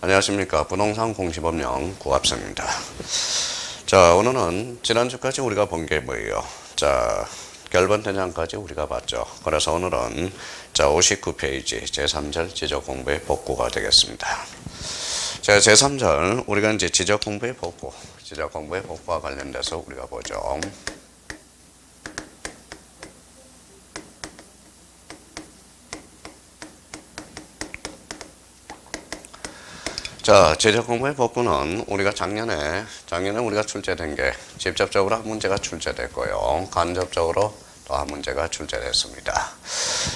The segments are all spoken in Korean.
안녕하십니까. 부동산 공시법령 구합성입니다. 자, 오늘은 지난주까지 우리가 본 게 뭐예요? 자, 결번 대장까지 우리가 봤죠. 그래서 오늘은 자 59페이지 제3절 지적 공부의 복구가 되겠습니다. 자, 제3절 우리가 이제 지적 공부의 복구와 관련돼서 우리가 보죠. 자, 지적 공부의 복구는 우리가 작년에 우리가 출제된 게 직접적으로 한 문제가 출제됐고요. 간접적으로 또 한 문제가 출제됐습니다.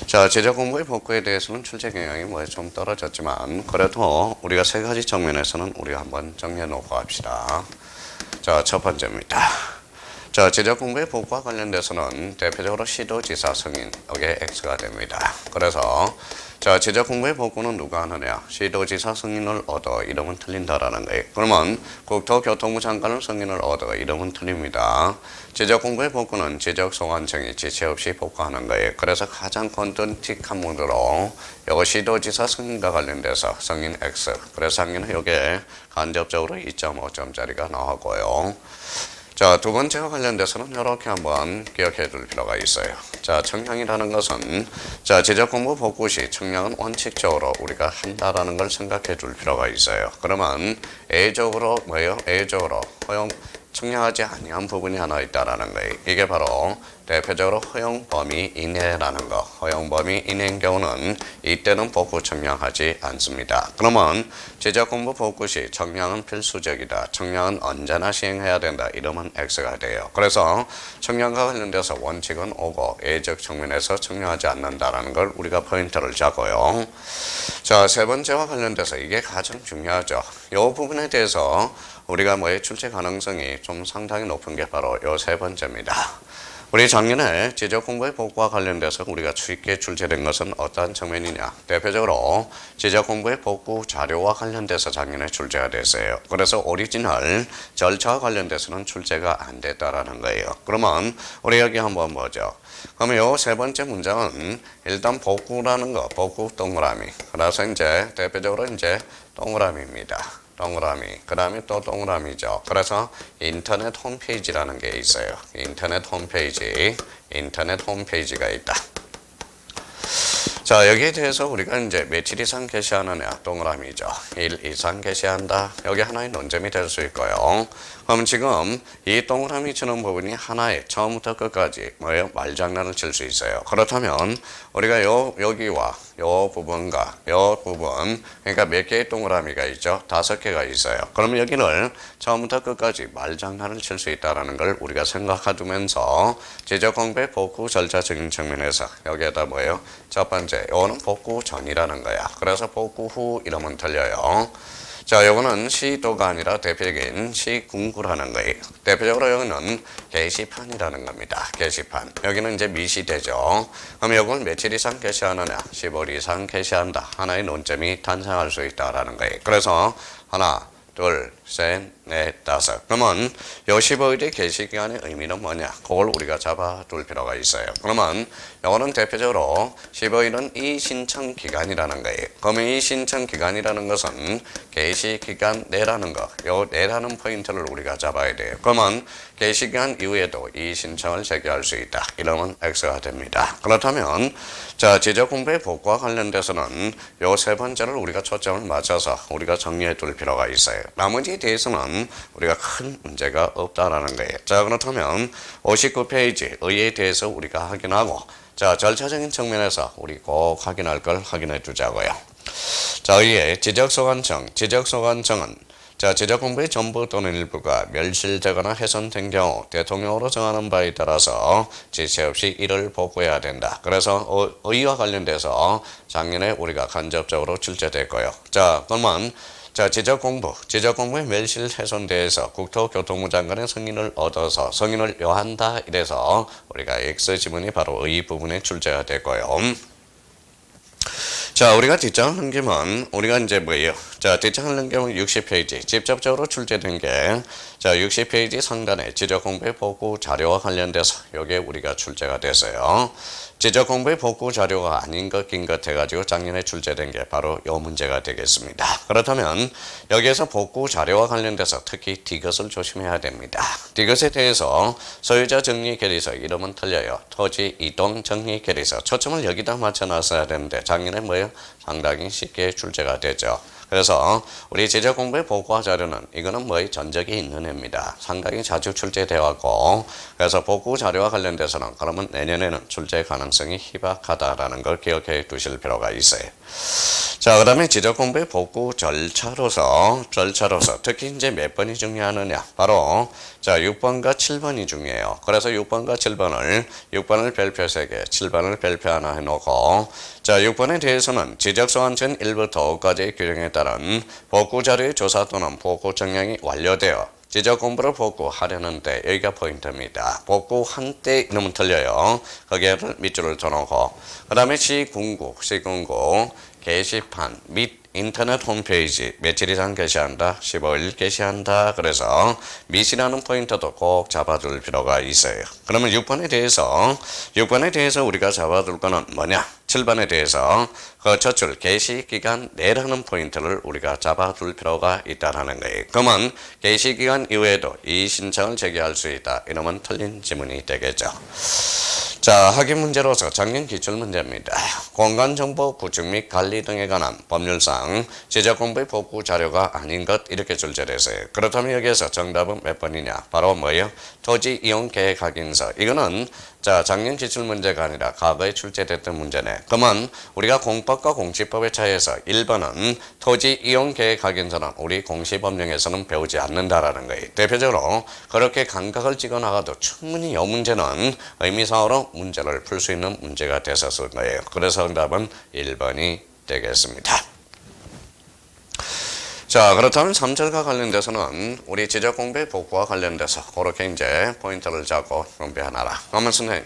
자, 지적 공부의 복구에 대해서는 출제 경향이 좀 떨어졌지만 그래도 우리가 세 가지 측면에서는 우리가 한번 정리해 놓고 합시다. 자, 첫 번째입니다. 자, 지적 공부의 복구와 관련돼서는 대표적으로 시도지사 승인, 이게 X가 됩니다. 그래서 자, 지적 공부의 복구는 누가 하느냐? 시도지사 승인을 얻어 이러면 틀린다라는 거예요. 그러면 국토교통부 장관을 승인을 얻어 이러면 틀립니다. 지적 공부의 복구는 지적 소관청이 지체 없이 복구하는 거예요. 그래서 가장 건전틱한 문으로 이거 시도지사 승인과 관련돼서 승인 X. 그래서 작년에 이게 간접적으로 2.5점짜리가 나오고요. 자, 두 번째와 관련돼서는 이렇게 한번 기억해 둘 필요가 있어요. 자, 청량이라는 것은 자, 지적 공부 복구 시 청량은 원칙적으로 우리가 한다라는 걸 생각해 둘 필요가 있어요. 그러면 A적으로 뭐예요? A적으로 허용 청량하지 아니한 부분이 하나 있다라는 거예요. 이게 바로 대표적으로 허용 범위 이내라는 거. 허용 범위 이내인 경우는 이때는 복구 청량하지 않습니다. 그러면 지적 공부 복구 시 청량은 필수적이다. 청량은 언제나 시행해야 된다. 이러면 X가 돼요. 그래서 청량과 관련돼서 원칙은 오고 A적 측면에서 청량하지 않는다라는 걸 우리가 포인트를 잡고요. 자, 세 번째와 관련돼서 이게 가장 중요하죠. 이 부분에 대해서 우리가 출제 가능성이 좀 상당히 높은 게 바로 이 세 번째입니다. 우리 작년에 지적 공부의 복구와 관련돼서 우리가 쉽게 출제된 것은 어떠한 측면이냐? 대표적으로 지적 공부의 복구 자료와 관련돼서 작년에 출제가 됐어요. 그래서 오리지널 절차와 관련돼서는 출제가 안 됐다라는 거예요. 그러면 우리 여기 한번 보죠. 그러면 이 세 번째 문장은 일단 복구라는 거, 복구 동그라미. 그래서 이제 대표적으로 이제 동그라미입니다. 동그라미, 그 다음에 또 동그라미죠. 그래서 인터넷 홈페이지라는 게 있어요. 인터넷 홈페이지가 있다. 자, 여기에 대해서 우리가 이제 며칠 이상 게시하느냐, 동그라미죠. 1 이상 게시한다. 여기 하나의 논점이 될 수 있고요. 그럼 지금 이 동그라미 치는 부분이 하나의 처음부터 끝까지 말장난을 칠 수 있어요. 그렇다면 우리가 여기와 요 부분과 요 부분, 그러니까 몇 개의 동그라미가 있죠? 5개가 있어요. 그러면 여기를 처음부터 끝까지 말장난을 칠 수 있다는 걸 우리가 생각해두면서 지적 공부의 복구 절차적인 측면에서 여기에다 첫 번째, 요거는 복구 전이라는 거야. 그래서 복구 후 이러면 틀려요. 자, 요거는 시도가 아니라 대표적인 시군구라는 거예요. 대표적으로 여기는 게시판이라는 겁니다. 게시판. 여기는 이제 미시되죠. 그럼 요걸 며칠 이상 게시하느냐? 10월 이상 게시한다. 하나의 논점이 탄생할 수 있다라는 거예요. 그래서 하나, 둘, 셋, 넷, 다섯. 그러면 요 15일의 게시기간의 의미는 뭐냐? 그걸 우리가 잡아둘 필요가 있어요. 그러면 요거는 대표적으로 15일은 이 신청 기간이라는 거예요. 그러면 이 신청 기간이라는 것은 게시기간 내라는 거, 요 내라는 포인트를 우리가 잡아야 돼요. 그러면 게시기간 이후에도 이 신청을 제기할 수 있다. 이러면 X가 됩니다. 그렇다면 자, 지적 공부의 복구와 관련돼서는 요 세 번째를 우리가 초점을 맞춰서 우리가 정리해 둘 필요가 있어요. 나머지에 대해서는 우리가 큰 문제가 없다라는 거예요. 자, 그렇다면 59페이지 의에 대해서 우리가 확인하고 자, 절차적인 측면에서 우리 꼭 확인할 걸 확인해 두자고요. 자, 의에 지적소관청은 자, 지적 공부의 전부 또는 일부가 멸실되거나 훼손된 경우 대통령으로 정하는 바에 따라서 지체 없이 이를 복구해야 된다. 그래서 의와 관련돼서 작년에 우리가 간접적으로 출제됐고요. 자, 그러면 자, 지적 공부의 멸실 훼손 대해서 국토교통부 장관의 승인을 얻어서 승인을 요한다. 이래서 우리가 X 지문이 바로 의 부분에 출제가 됐고요. 자, 우리가 뒷장을 넘기면 우리가 이제 자, 뒷장을 넘기면 60페이지 직접적으로 출제된 게 자, 60페이지 상단에 지적 공부의 복구 자료와 관련돼서 여기에 우리가 출제가 됐어요. 지적 공부의 복구 자료가 아닌 것 긴 것 해가지고 작년에 출제된 게 바로 이 문제가 되겠습니다. 그렇다면 여기에서 복구 자료와 관련돼서 특히 디귿을 조심해야 됩니다. 디귿에 대해서 소유자 정리 계리서 이름은 틀려요. 토지 이동 정리 계리서 초점을 여기다 맞춰 놨어야 되는데 작년에 뭐예요? 상당히 쉽게 출제가 되죠. 그래서 우리 지적 공부의 복구화 자료는 이거는 뭐의 전적이 있는 애입니다. 상당히 자주 출제되어 왔고 그래서 복구 자료와 관련돼서는 그러면 내년에는 출제 가능성이 희박하다라는 걸 기억해 두실 필요가 있어요. 자, 그다음에 지적 공부의 복구 절차로서 특히 이제 몇 번이 중요하느냐? 바로 자, 6번과 7번이 중요해요. 그래서 6번과 6번을 별표 3개, 7번을 별표 하나 해놓고 자, 6번에 대해서는 지적 소환 전 1부터 5까지의 규정에 따른 복구 자료의 조사 또는 복구 정량이 완료되어 지적 공부를 복구하려는데 여기가 포인트입니다. 복구한 때 이름은 틀려요. 거기에를 밑줄을 쳐놓고 그 다음에 시군구 게시판 및 인터넷 홈페이지 며칠 이상 게시한다, 15일 게시한다. 그래서 밑이라는 포인트도 꼭 잡아둘 필요가 있어요. 그러면 6번에 대해서 우리가 잡아둘 거는 뭐냐? 7번에 대해서 그 저출 게시기간 내라는 포인트를 우리가 잡아둘 필요가 있다는 거예요. 그러면 게시기간 이후에도 이 신청을 제기할 수 있다. 이러면 틀린 지문이 되겠죠. 자, 학위 문제로서 작년 기출문제입니다. 공간정보 구축 및 관리 등에 관한 법률상 지적 공부의 복구 자료가 아닌 것 이렇게 출제됐어요. 그렇다면 여기에서 정답은 몇 번이냐? 바로 뭐예요? 토지 이용 계획 확인서. 이거는 자, 작년 기출문제가 아니라 과거에 출제됐던 문제네. 그러면 우리가 공법과 공시법의 차이에서 1번은 토지 이용 계획 확인서는 우리 공시법령에서는 배우지 않는다라는 거예요. 대표적으로 그렇게 감각을 찍어 나가도 충분히 이 문제는 의미상으로 문제를 풀 수 있는 문제가 됐었을 거예요. 그래서 정답은 1번이 되겠습니다. 자, 그렇다면 3절과 관련돼서는 우리 지적 공부의 복구와 관련돼서 그렇게 이제 포인트를 잡고 준비하나라. 그러면 선생님,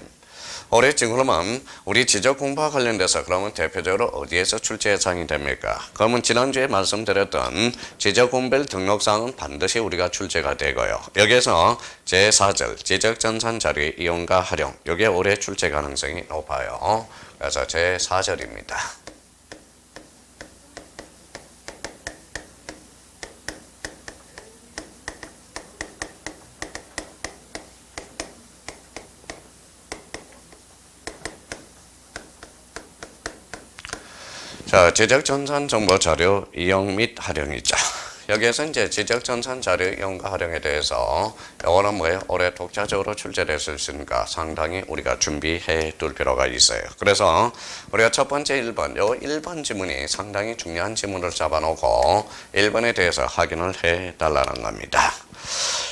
올해 지금은 우리 지적 공부와 관련돼서 그러면 대표적으로 어디에서 출제 예상이 됩니까? 그러면 지난주에 말씀드렸던 지적 공부의 등록사항은 반드시 우리가 출제가 되고요. 여기에서 제4절 지적전산 자료의 이용과 활용, 이게 올해 출제 가능성이 높아요. 그래서 제4절입니다. 자, 지적전산 정보 자료 이용 및 활용이죠. 여기에서 이제 지적전산 자료 이용과 활용에 대해서 이거는 뭐예요? 올해 독자적으로 출제됐을 수 있으니까 상당히 우리가 준비해 둘 필요가 있어요. 그래서 우리가 첫 번째 1번, 요 1번 지문이 상당히 중요한 지문을 잡아놓고 1번에 대해서 확인을 해 달라는 겁니다.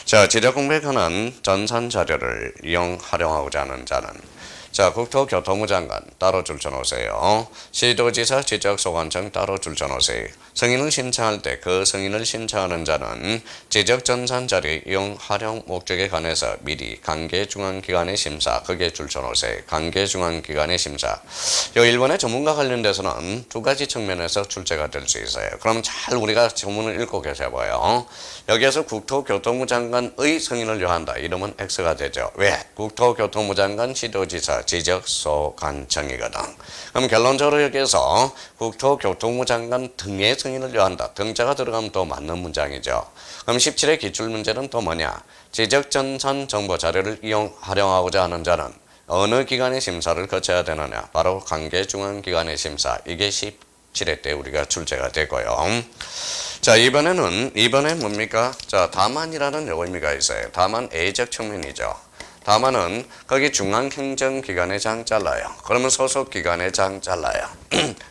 자, 지적 공부에 관한 전산 자료를 이용, 활용하고자 하는 자는 자, 국토교통부 장관 따로 줄쳐놓으세요. 시도지사 지적소관청 따로 줄쳐놓으세요. 승인을 신청할 때 그 승인을 신청하는 자는 지적전산 자료 이용 활용 목적에 관해서 미리 관계중앙기관의 심사, 그게 줄쳐놓으세요. 관계중앙기관의 심사. 요 일본의 전문가 관련돼서는 두 가지 측면에서 출제가 될 수 있어요. 그럼 잘 우리가 전문을 읽고 계셔봐요. 여기에서 국토교통부 장관의 승인을 요한다. 이러면 X가 되죠. 왜? 국토교통부 장관 시도지사 지적소관청이거든. 그럼 결론적으로 여기에서 국토교통부 장관 등의 승인을 요한다. 등자가 들어가면 또 맞는 문장이죠. 그럼 17의 기출문제는 또 뭐냐? 지적전산 정보자료를 이용, 활용하고자 하는 자는 어느 기관의 심사를 거쳐야 되느냐? 바로 관계중앙기관의 심사. 이게 17회 때 우리가 출제가 되고요. 자, 이번에 뭡니까? 자, 다만이라는 의미가 있어요. 다만 A적 측면이죠. 다만은 거기 중앙행정기관의 장 잘라요. 그러면 소속기관의 장 잘라요.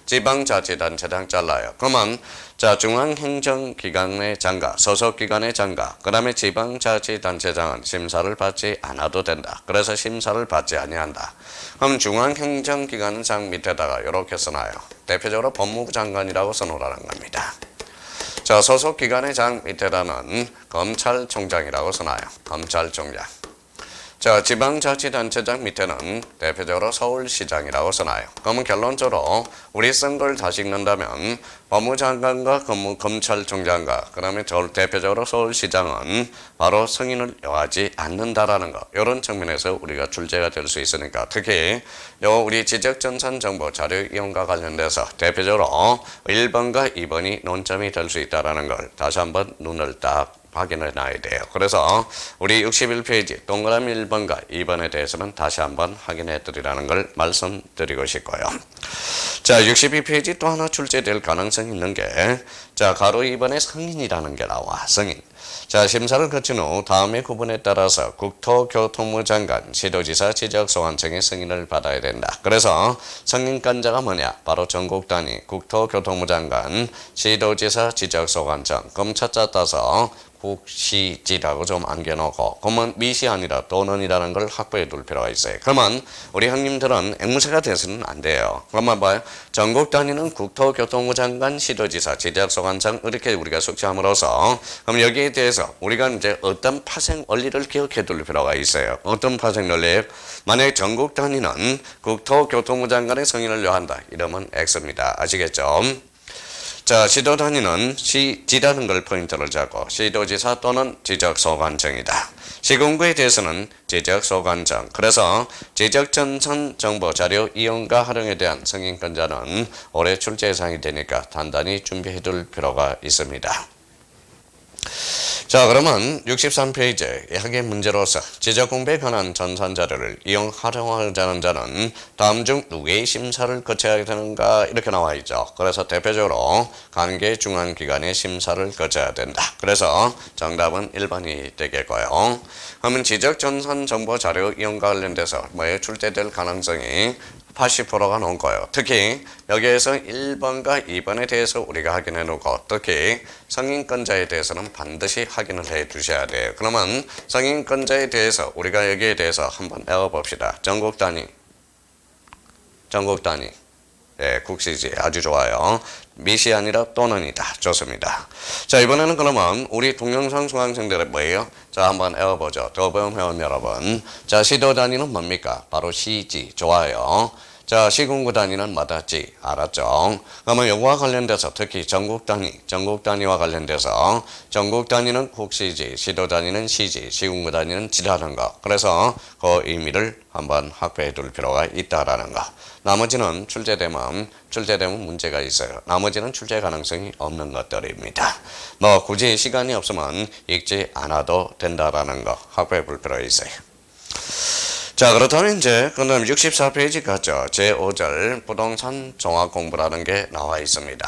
지방자치단체장 잘라요. 그러면 자, 중앙행정기관의 장과 소속기관의 장과 그 다음에 지방자치단체장은 심사를 받지 않아도 된다. 그래서 심사를 받지 아니한다. 그럼 중앙행정기관의 장 밑에다가 이렇게 써놔요. 대표적으로 법무부 장관이라고 써놓으라는 겁니다. 자, 소속기관의 장 밑에다는 검찰총장이라고 써놔요. 검찰총장. 자, 지방자치단체장 밑에는 대표적으로 서울시장이라고 써놔요. 그러면 결론적으로 우리 쓴 걸 다시 읽는다면 법무장관과 검찰총장과 그다음에 대표적으로 서울시장은 바로 승인을 요하지 않는다라는 거. 이런 측면에서 우리가 출제가 될 수 있으니까 특히 요 우리 지적전산 정보 자료 이용과 관련돼서 대표적으로 1번과 2번이 논점이 될 수 있다라는 걸 다시 한번 눈을 딱 확인해 놔야 돼요. 그래서 우리 61페이지 동그라미 1번과 2번에 대해서는 다시 한번 확인해 드리라는 걸 말씀드리고 싶고요. 자, 62페이지 또 하나 출제될 가능성이 있는 게 자, 가로 2번에 승인이라는 게 나와. 승인. 자, 심사를 거친 후 다음의 구분에 따라서 국토교통부 장관, 시도지사, 지적소관청의 승인을 받아야 된다. 그래서 승인권자가 뭐냐? 바로 전국 단위 국토교통부 장관, 시도지사, 지적소관청, 검찰자 따서 국시지라고 좀 안겨놓고 그러면 미시 아니라 또는이라는 걸 확보해 둘 필요가 있어요. 그러면 우리 형님들은 앵무새가 돼서는 안 돼요. 그러면 봐요. 전국 단위는 국토교통부 장관, 시도지사, 지적소관청 이렇게 우리가 숙지함으로써 그럼 여기에 대해서 우리가 이제 어떤 파생 원리를 기억해 둘 필요가 있어요. 어떤 파생 원리? 만약에 전국 단위는 국토교통부 장관의 승인을 요한다. 이러면 X입니다. 아시겠죠? 자, 시도 단위는 시지라는 걸 포인트를 잡고 시도지사 또는 지적소관청이다. 시군구에 대해서는 지적소관청. 그래서 지적전산 정보 자료 이용과 활용에 대한 승인권자는 올해 출제 예상이 되니까 단단히 준비해 둘 필요가 있습니다. 자, 그러면 63페이지 학예 문제로서 지적공부에 관한 전산 자료를 이용 활용하자는 자는 다음 중 누구의 심사를 거쳐야 되는가 이렇게 나와 있죠. 그래서 대표적으로 관계 중앙기관의 심사를 거쳐야 된다. 그래서 정답은 1번이 되겠고요. 그러면 지적전산 정보 자료 이용과 관련돼서 뭐에 출제될 가능성이 80%가 넘은 거예요. 특히 여기에서 1번과 2번에 대해서 우리가 확인해 놓고 특히 승인권자에 대해서는 반드시 확인을 해 두셔야 돼요. 그러면 승인권자에 대해서 우리가 여기에 대해서 한번 외워봅시다. 전국 단위. 예, 국시지 아주 좋아요. 미시 아니라 또는이다. 좋습니다. 자, 이번에는 그러면 우리 동영상 수강생들의 뭐예요? 자, 한번 외워보죠. 도범 회원 여러분. 자, 시도 단위는 뭡니까? 바로 시지. 좋아요. 자, 시군구 단위는 맞았지. 알았죠? 그러면 요거와 관련돼서 특히 전국 단위와 관련돼서 전국 단위는 국시지, 시도 단위는 시지, 시군구 단위는 지라는 거. 그래서 그 의미를 한번 확보해 둘 필요가 있다라는 거. 나머지는 출제되면 문제가 있어요. 나머지는 출제 가능성이 없는 것들입니다. 뭐 굳이 시간이 없으면 읽지 않아도 된다라는 거 확보해 볼 필요가 있어요. 자, 그렇다면 이제 그다음 64페이지 가죠. 제5절 부동산 종합 공부라는 게 나와 있습니다.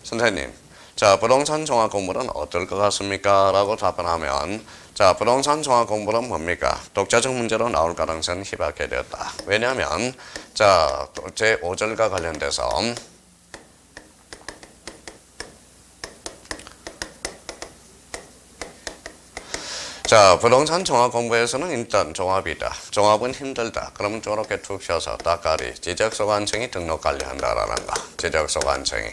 선생님, 자, 부동산 종합 공부는 어떨 것 같습니까? 라고 답변하면 자, 부동산 종합 공부는 뭡니까? 독자적 문제로 나올 가능성은 희박해 되었다. 왜냐하면 자, 제5절과 관련돼서 자, 부동산 종합 공부에서는 일단 종합이다. 종합은 힘들다. 그러면 저렇게 툭 쉬어서 따까리 지적소관청이 등록 관리한다라는 거. 지적소관청이.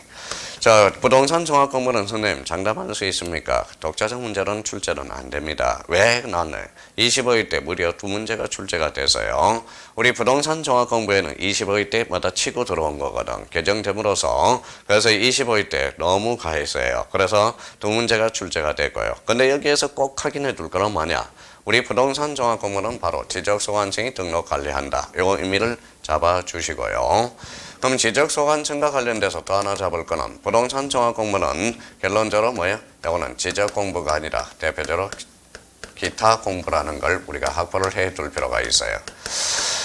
자, 부동산 종합 공부는 선생님 장담할 수 있습니까? 독자적 문제로는 출제는 안 됩니다. 왜 나는 25일 때 무려 2문제가 출제가 돼서요. 우리 부동산 종합 공부에는 25일 때마다 치고 들어온 거거든. 개정됨으로써. 그래서 25일 때 너무 가했어요. 그래서 2문제가 출제가 되고요. 근데 여기에서 꼭 확인해 둘 거는 뭐냐? 우리 부동산 종합 공부는 바로 지적소관청이 등록 관리한다. 이거 의미를 잡아주시고요. 그럼 지적소관청과 관련돼서 또 하나 잡을 거는 부동산 종합 공부는 결론적으로 뭐예요? 이거는 지적 공부가 아니라 대표적으로 기타 공부라는 걸 우리가 확보를 해 둘 필요가 있어요.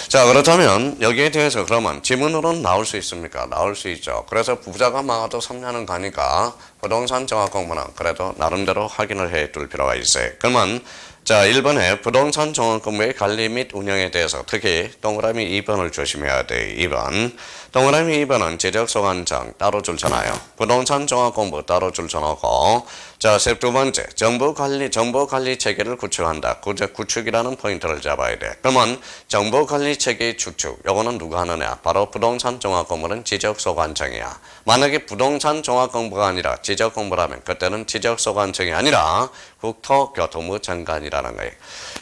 자, 그렇다면 여기에 대해서 그러면 지문으로는 나올 수 있습니까? 나올 수 있죠. 그래서 부자가 많아도 3년은 가니까 부동산 종합 공부는 그래도 나름대로 확인을 해 둘 필요가 있어요. 그러면 자, 1번에 부동산 종합 공부의 관리 및 운영에 대해서 특히 동그라미 2번을 조심해야 돼요. 2번. 동그라미 2번은 지적소관청 따로 줄쳐놔요. 부동산 종합 공부 따로 줄쳐놓고 자, 두 번째 정보관리 체계를 구축한다. 구축이라는 포인트를 잡아야 돼. 그러면 정보관리 체계 구축 요거는 누가 하느냐? 바로 부동산 종합 공부는 지적소관청이야. 만약에 부동산 종합 공부가 아니라 지적 공부라면 그때는 지적소관청이 아니라 국토교통부 장관이라는 거예요.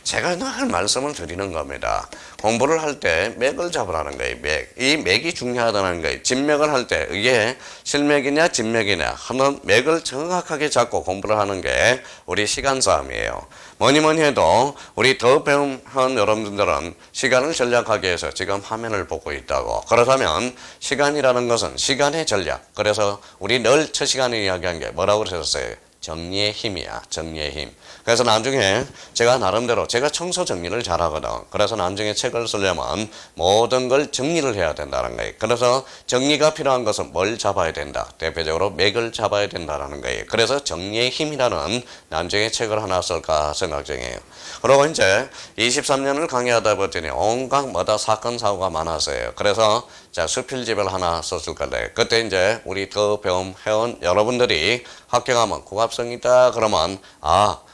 제가 늘 말씀을 드리는 겁니다. 공부를 할 때 맥을 잡으라는 거예요. 맥. 이 맥이 중요하다는 거예요. 진맥을 할 때 이게 실맥이냐 진맥이냐 하는 맥을 정확하게 잡고 공부를 하는 게 우리 시간 싸움이에요. 뭐니 해도 우리 더 배운 여러분들은 시간을 전략하기 위해서 지금 화면을 보고 있다고. 그렇다면 시간이라는 것은 시간의 전략. 그래서 우리 늘 첫 시간에 이야기한 게 뭐라고 그러셨어요? 정리의 힘이야. 정리의 힘. 그래서 나중에 제가 나름대로 제가 청소 정리를 잘하거든. 그래서 나중에 책을 쓰려면 모든 걸 정리를 해야 된다는 거예요. 그래서 정리가 필요한 것은 뭘 잡아야 된다. 대표적으로 맥을 잡아야 된다는 거예요. 그래서 정리의 힘이라는 나중에 책을 하나 쓸까 생각 중이에요. 그리고 이제 23년을 강의하다 보더니 온갖 사건 사고가 많았어요. 그래서 자, 수필집을 하나 썼을 건데 그때 이제 우리 더 배움 회원 여러분들이 학교 가면 국합성이다 그러면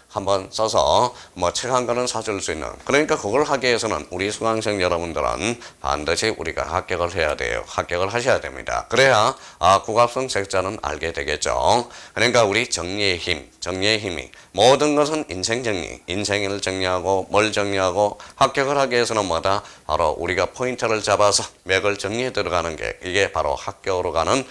한번 써서 책 한 권은 사줄 수 있는. 그러니까 그걸 하기 위해서는 우리 수강생 여러분들은 반드시 우리가 합격을 해야 돼요. 합격을 하셔야 됩니다. 그래야 국합성 책자는 알게 되겠죠. 그러니까 우리 정리의 힘이 모든 것은 인생 정리, 인생을 정리하고 뭘 정리하고 합격을 하기 위해서는 뭐다? 바로 우리가 포인트를 잡아서 맥을 정리해 들어가는 게 이게 바로 합격으로 가는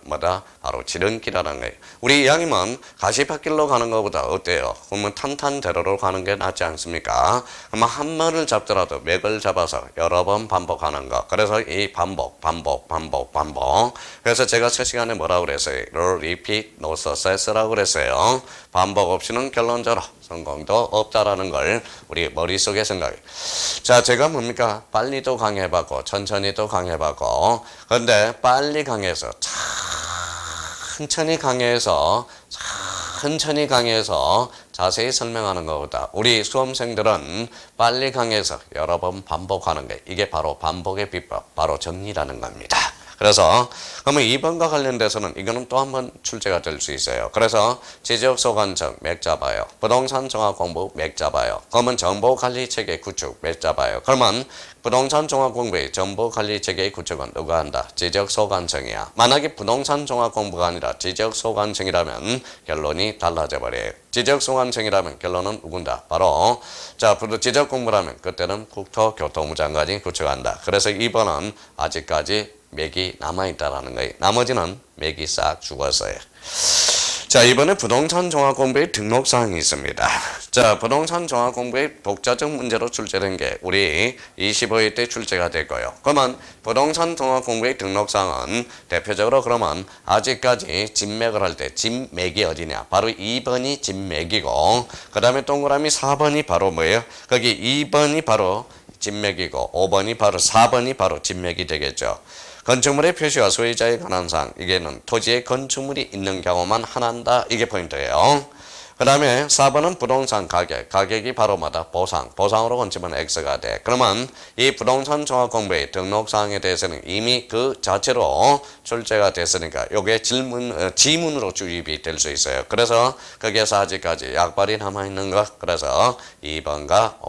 뭐다? 바로 지름길이라는 거예요. 우리 이왕이면 가시밭길로 가는 것보다 어때요? 그러면 탄탄대로로 가는 게 낫지 않습니까? 그러면 한 번을 잡더라도 맥을 잡아서 여러 번 반복하는 거. 그래서 이 반복. 그래서 제가 첫 시간에 뭐라고 그랬어요? repeat, no success라고 그랬어요. 반복 없이는 결론적으로 성공도 없다라는 걸 우리 머릿속에 생각해. 자, 제가 뭡니까? 빨리도 강해봤고 천천히도 강해봤고 그런데 빨리 강해서 천천히 강해서 자세히 설명하는 것보다 우리 수험생들은 빨리 강해서 여러 번 반복하는 게 이게 바로 반복의 비법, 바로 정리라는 겁니다. 그래서 그러면 2번과 관련돼서는 이거는 또 한 번 출제가 될 수 있어요. 그래서 지적소관청 맥 잡아요. 부동산 종합공부 맥 잡아요. 그러면 정보관리체계 구축 맥 잡아요. 그러면 부동산 종합공부의 정보관리체계 구축은 누가 한다? 지적소관청이야. 만약에 부동산 종합공부가 아니라 지적소관청이라면 결론이 달라져 버려요. 지적소관청이라면 결론은 누군다? 바로 지적공부라면 그때는 국토교통부 장관이 구축한다. 그래서 2번은 아직까지 맥이 남아있다라는 거예요. 나머지는 맥이 싹 죽었어요. 자, 이번에 부동산 종합공부의 등록사항이 있습니다. 자, 부동산 종합공부의 독자적 문제로 출제된 게 우리 25회 때 출제가 될 거예요. 그러면 부동산 종합공부의 등록사항은 대표적으로 그러면 아직까지 진맥을 할 때 진맥이 어디냐? 바로 2번이 진맥이고 그 다음에 동그라미 4번이 바로 뭐예요? 거기 2번이 바로 진맥이고 4번이 바로 진맥이 되겠죠. 건축물의 표시와 소유자에 관한 사항, 이게는 토지에 건축물이 있는 경우만 하나한다. 이게 포인트예요. 그 다음에 4번은 부동산 가격이 바로 뭐다? 보상으로 건치면 X가 돼. 그러면 이 부동산 종합공부의 등록사항에 대해서는 이미 그 자체로 출제가 됐으니까 이게 지문으로 주입이 될 수 있어요. 그래서 거기에서 아직까지 약발이 남아있는 것, 그래서 2번과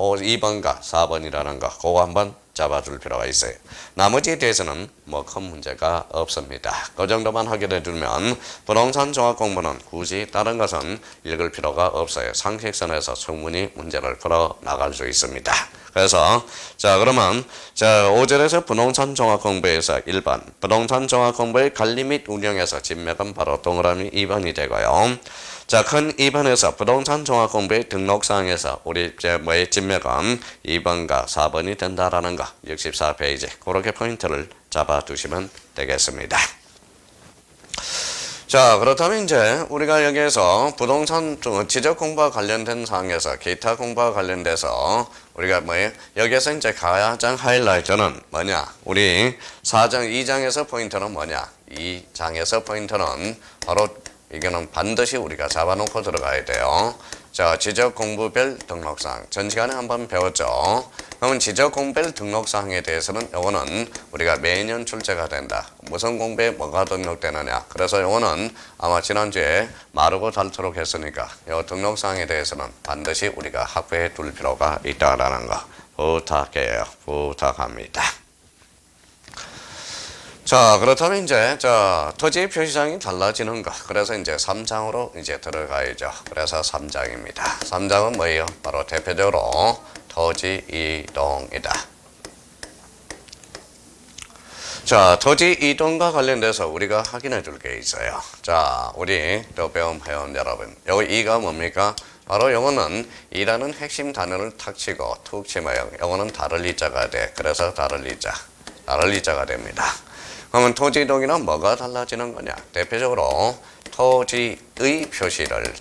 4번이라는 거, 그거 한번 잡아줄 필요가 있어요. 나머지에 대해서는 큰 문제가 없습니다. 그 정도만 확인해 두면 부동산 종합 공부는 굳이 다른 것은 읽을 필요가 없어요. 상식선에서 충분히 문제를 풀어 나갈 수 있습니다. 그래서 그러면 5절에서 부동산 종합 공부에서 1번 부동산 종합 공부의 관리 및 운영에서 진맥은 바로 동그라미 2번이 되고요. 큰 2번에서 부동산 종합 공부의 등록사항에서 우리 진맥은 2번과 4번이 된다라는 거 64페이지 그렇게 포인트를 잡아 두시면 되겠습니다. 자, 그렇다면 이제 우리가 여기에서 부동산 지적 공부와 관련된 사항에서 기타 공부와 관련돼서 우리가 여기에서 이제 가장 하이라이트는 뭐냐? 우리 2장에서 포인트는 뭐냐? 2장에서 포인트는 바로 이거는 반드시 우리가 잡아놓고 들어가야 돼요. 자, 지적 공부별 등록사항. 전 시간에 한번 배웠죠. 그러면 지적 공부별 등록사항에 대해서는 요거는 우리가 매년 출제가 된다. 무슨 공부에 뭐가 등록되느냐. 그래서 요거는 아마 지난주에 마르고 닳도록 했으니까 요 등록사항에 대해서는 반드시 우리가 학부에 둘 필요가 있다라는 거 부탁해요. 부탁합니다. 자, 그렇다면 이제 토지 표시장이 달라지는 거. 그래서 이제 3장으로 이제 들어가야죠. 그래서 3장입니다. 3장은 뭐예요? 바로 대표적으로 토지 이동이다. 자, 토지 이동과 관련돼서 우리가 확인해 줄 게 있어요. 자, 우리 또 배움 회원 여러분. 여기 이가 뭡니까? 바로 요거는 이라는 핵심 단어를 탁 치고 툭 치면 요거는 다를 이자가 돼. 그래서 다를 이자가 됩니다. 그러면 토지 이동이랑 뭐가 달라지는 거냐? 대표적으로 토지의 표시를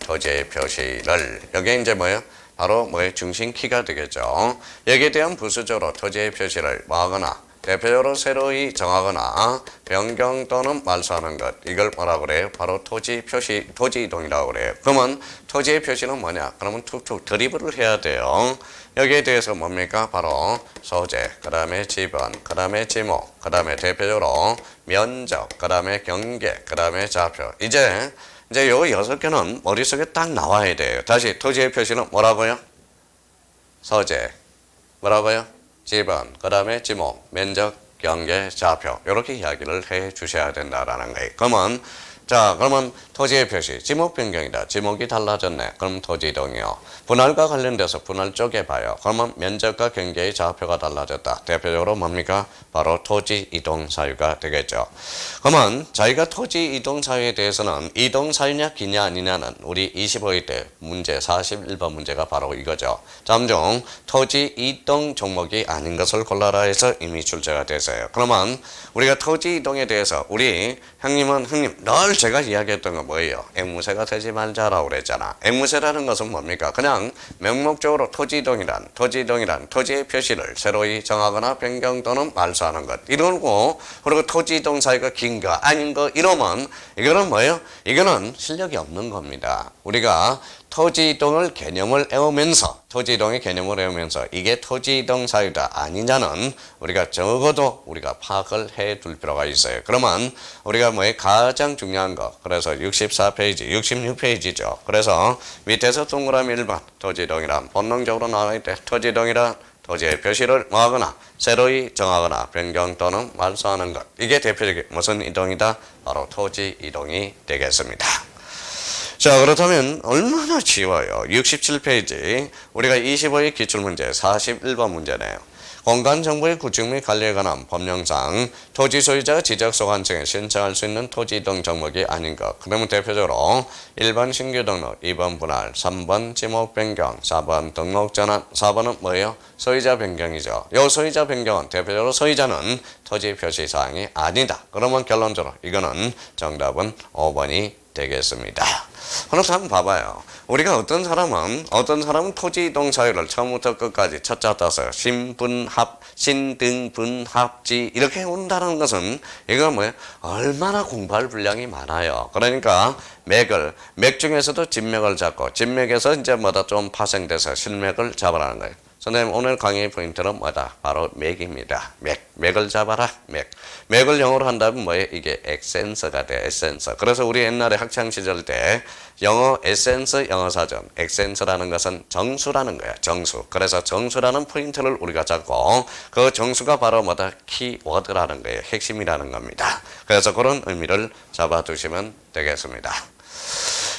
여기 이제 뭐예요? 바로 뭐예요? 중심키가 되겠죠. 여기에 대한 부수적으로 토지의 표시를 뭐 하거나 대표적으로 새로이 정하거나 변경 또는 말소하는 것. 이걸 뭐라고 그래요? 바로 토지 표시, 토지 이동이라고 그래요. 그러면 토지의 표시는 뭐냐? 그러면 툭툭 드리블을 해야 돼요. 여기에 대해서 뭡니까? 바로 소재, 그 다음에 지번, 그 다음에 지목, 그 다음에 대표적으로 면적, 그 다음에 경계, 그 다음에 좌표. 이제 요 6개는 머릿속에 딱 나와야 돼요. 다시 토지의 표시는 뭐라고요? 소재, 뭐라고요? 지번, 그 다음에 지목, 면적, 경계, 좌표. 이렇게 이야기를 해 주셔야 된다라는 거예요. 그러면 토지의 표시, 지목 변경이다. 지목이 달라졌네. 그럼 토지 이동이요. 분할과 관련돼서 분할 쪽에 봐요. 그러면 면적과 경계의 좌표가 달라졌다. 대표적으로 뭡니까? 바로 토지 이동 사유가 되겠죠. 그러면 저희가 토지 이동 사유에 대해서는 이동 사유냐 기냐 아니냐는 우리 25회 때 문제 41번 문제가 바로 이거죠. 다음 중 토지 이동 종목이 아닌 것을 골라라 해서 이미 출제가 됐어요. 그러면 우리가 토지 이동에 대해서 우리 형님 늘 제가 이야기했던 건 뭐예요? 앵무새가 되지 말자라고 그랬잖아. 앵무새라는 것은 뭡니까? 그냥 명목적으로 토지 이동이란 토지의 표시를 새로이 정하거나 변경 또는 말소하는 것. 이러고 그리고 토지 이동 사유가 긴가 아닌가 이러면 이거는 뭐예요? 이거는 실력이 없는 겁니다. 우리가 토지 이동의 개념을 외우면서 이게 토지 이동 사유다 아니냐는 우리가 적어도 우리가 파악을 해 둘 필요가 있어요. 그러면 우리가 가장 중요한 거 그래서 64페이지, 66페이지죠. 그래서 밑에서 동그라미 1번 토지 이동이란 본능적으로 나와 있대. 토지 이동이란 토지의 표시를 뭐하거나 새로이 정하거나 변경 또는 말소하는 것. 이게 대표적인 무슨 이동이다? 바로 토지 이동이 되겠습니다. 자, 그렇다면 얼마나 쉬워요. 67페이지 우리가 25의 기출문제 41번 문제네요. 공간정보의 구축 및 관리에 관한 법령상 토지 소유자가 지적소관청에 신청할 수 있는 토지 이동 종목이 아닌 것. 그러면 대표적으로 1번 신규 등록, 2번 분할, 3번 지목 변경, 4번 등록 전환, 4번은 뭐예요? 소유자 변경이죠. 이 소유자 변경은 대표적으로 소유자는 토지 표시사항이 아니다. 그러면 결론적으로 이거는 정답은 5번이 되겠습니다. 그렇다면 봐봐요. 우리가 어떤 사람은 토지 이동 사유를 처음부터 끝까지 첫자 떠서 신분합, 신등분합지 이렇게 온다는 것은 이거 뭐예요? 얼마나 공부할 분량이 많아요. 그러니까 맥 중에서도 진맥을 잡고 진맥에서 이제 좀 파생돼서 실맥을 잡으라는 거예요. 선생님 오늘 강의 포인트는 뭐다? 바로 맥입니다. 맥을 잡아라. 맥을 영어로 한다면 뭐예요? 이게 에센스가 돼. 에센스. 그래서 우리 옛날에 학창 시절 때 영어 에센스 영어 사전 에센스라는 것은 정수라는 거야. 정수. 그래서 정수라는 포인트를 우리가 잡고 그 정수가 바로 뭐다? 키워드라는 거예요. 핵심이라는 겁니다. 그래서 그런 의미를 잡아두시면 되겠습니다.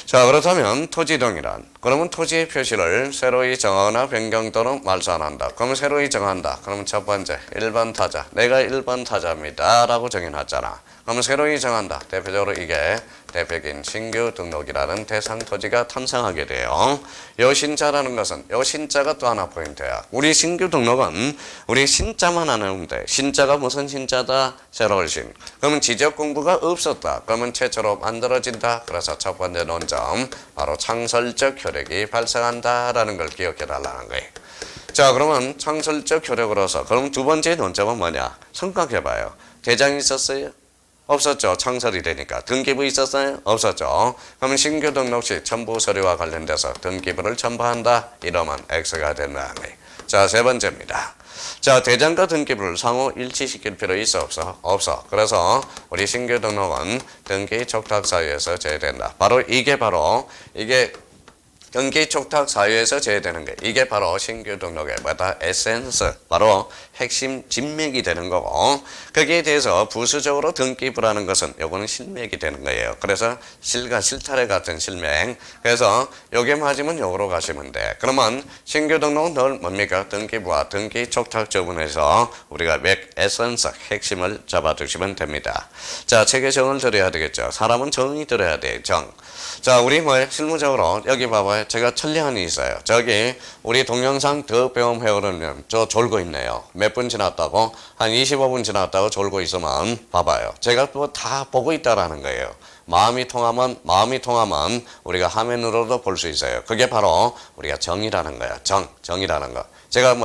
자, 그렇다면 토지 이동이란 그러면 토지의 표시를 새로이 정하거나 변경 또는 말소 안 한다. 그러면 새로이 정한다. 그러면 첫 번째 1번 타자. 내가 1번 타자입니다. 라고 정해놨잖아. 그러면 새로이 정한다. 대표적으로 이게 대표적인 신규 등록이라는 대상 토지가 탄생하게 돼요. 요 신자라는 것은 요 신자가 또 하나 포인트야. 우리 신규 등록은 우리 신자만 안 하면 돼. 신자가 무슨 신자다? 새로운 신. 그러면 지적 공부가 없었다. 그러면 최초로 만들어진다. 그래서 첫 번째 논점 바로 창설적 효력이 발생한다라는 걸 기억해 달라는 거예요. 자, 그러면 창설적 효력으로서 그럼 두 번째 논점은 뭐냐? 생각해 봐요. 대장이 있었어요? 없었죠. 창설이 되니까. 등기부 있었어요? 없었죠. 그러면 신규 등록 시 첨부 서류와 관련돼서 등기부를 첨부한다. 이러면 X가 된다는 거예요. 자, 세 번째입니다. 자, 대장과 등기부를 상호 일치시킬 필요 있어 없어? 없어. 그래서 우리 신규 등록은 등기 촉탁 사유에서 제외된다. 바로 이게 등기 촉탁 사유에서 제외되는 게 이게 바로 신규 등록의 뭐다? 에센스, 바로 핵심 진맥이 되는 거고, 거기에 대해서 부수적으로 등기부라는 것은 요거는 실맥이 되는 거예요. 그래서 실과 실타래 같은 실맥. 그래서 요게 맞으면 요거로 가시면 돼. 그러면 신규 등록은 늘 뭡니까? 등기부와 등기 촉탁 처분에서 우리가 맥 에센스 핵심을 잡아두시면 됩니다. 자, 책에 정을 들어야 되겠죠. 사람은 정이 들어야 돼. 정. 자, 우리 실무적으로 여기 봐봐요. 제가 천리안이 있어요. 저기 우리 동영상 더 배움 회원은 저 졸고 있네요. 몇 분 지났다고? 한 25분 지났다고 졸고 있으면 봐봐요. 제가 또 다 보고 있다라는 거예요. 마음이 통하면 우리가 화면으로도 볼 수 있어요. 그게 바로 우리가 정이라는 거야. 정이라는 거. 제가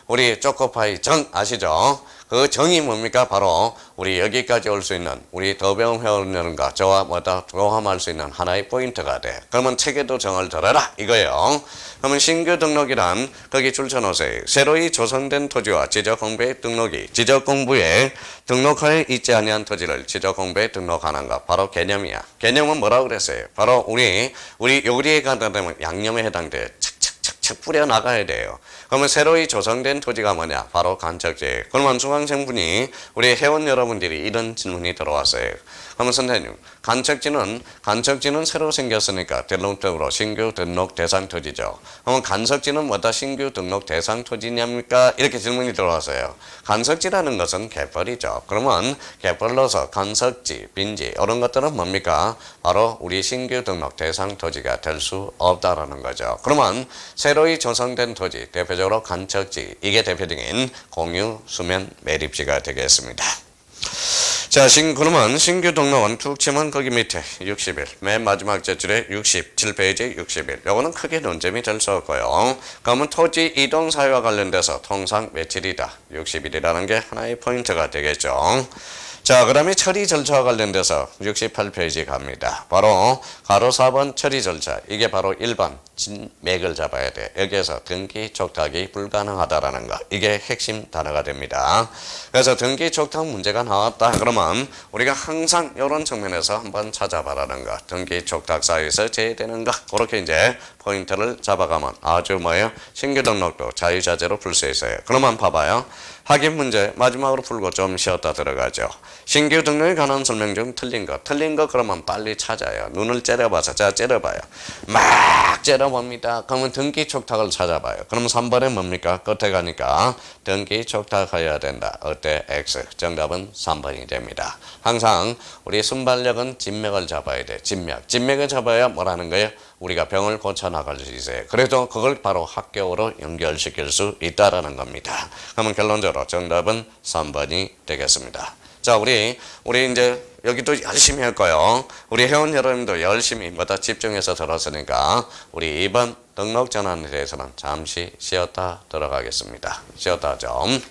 우리 초코파이 정 아시죠? 그 정이 뭡니까? 바로 우리 여기까지 올 수 있는 우리 더 배움 회원님과 저와 교감할 수 있는 하나의 포인트가 돼. 그러면 책에도 정을 들어라 이거예요. 그러면 신규 등록이란 거기 줄쳐놓으세요. 새로이 조성된 토지와 지적공부의 등록이 지적공부에 등록하여 있지 아니한 토지를 지적공부에 등록하는 것 바로 개념이야. 개념은 뭐라고 그랬어요? 바로 우리 요리에 가다 되면 양념에 해당돼. 착착착 뿌려 나가야 돼요. 그러면 새로이 조성된 토지가 뭐냐? 바로 간척지. 그러면 중학생분이 우리 회원 여러분들이 이런 질문이 들어왔어요. 그러면 선생님, 간척지는 새로 생겼으니까 대체적으로 신규 등록 대상 토지죠. 그러면 간척지는 뭐다? 신규 등록 대상 토지냐입니까? 이렇게 질문이 들어왔어요. 간척지라는 것은 개벌이죠. 그러면 개벌로서 간척지, 빈지 이런 것들은 뭡니까? 바로 우리 신규 등록 대상 토지가 될 수 없다라는 거죠. 그러면 새로이 조성된 토지, 대표적으로 간척지, 이게 대표적인 공유, 수면, 매립지가 되겠습니다. 자, 그러면 신규 등록은 툭 치면 거기 밑에 60일, 맨 마지막 제줄에 67페이지 60일. 요거는 크게 논점이 될 수 없고요. 그러면 토지 이동 사유와 관련돼서 통상 며칠이다. 60일이라는 게 하나의 포인트가 되겠죠. 자, 그 다음에 처리 절차와 관련돼서 68페이지 갑니다. 바로 가로 4번 처리 절차. 이게 바로 1번 진맥을 잡아야 돼. 여기에서 등기 촉탁이 불가능하다라는 거. 이게 핵심 단어가 됩니다. 그래서 등기 촉탁 문제가 나왔다. 그러면 우리가 항상 이런 측면에서 한번 찾아봐라는 거. 등기 촉탁 사유에서 제외되는 거. 그렇게 이제 포인트를 잡아가면 아주 신규 등록도 자유자재로 풀 수 있어요. 그러면 봐봐요. 확인 문제 마지막으로 풀고 좀 쉬었다 들어가죠. 신규 등록에 관한 설명 중 틀린 거 그러면 빨리 찾아요. 눈을 째려봐서. 자, 째려봐요. 막 째려봅니다. 그러면 등기 촉탁을 찾아봐요. 그러면 3번에 뭡니까? 끝에 가니까 등기 촉탁해야 된다. 어때? X. 정답은 3번이 됩니다. 항상 우리 순발력은 진맥을 잡아야 돼. 진맥을 잡아야 뭐라는 거예요? 우리가 병을 고쳐나갈 수 있어요. 그래도 그걸 바로 학교로 연결시킬 수 있다라는 겁니다. 그러면 결론적으로 정답은 3번이 되겠습니다. 자, 우리 이제 여기도 열심히 할 거예요. 우리 회원 여러분도 열심히 집중해서 들었으니까 우리 2번 등록 전환에 대해서는 잠시 쉬었다 들어가겠습니다. 쉬었다 좀.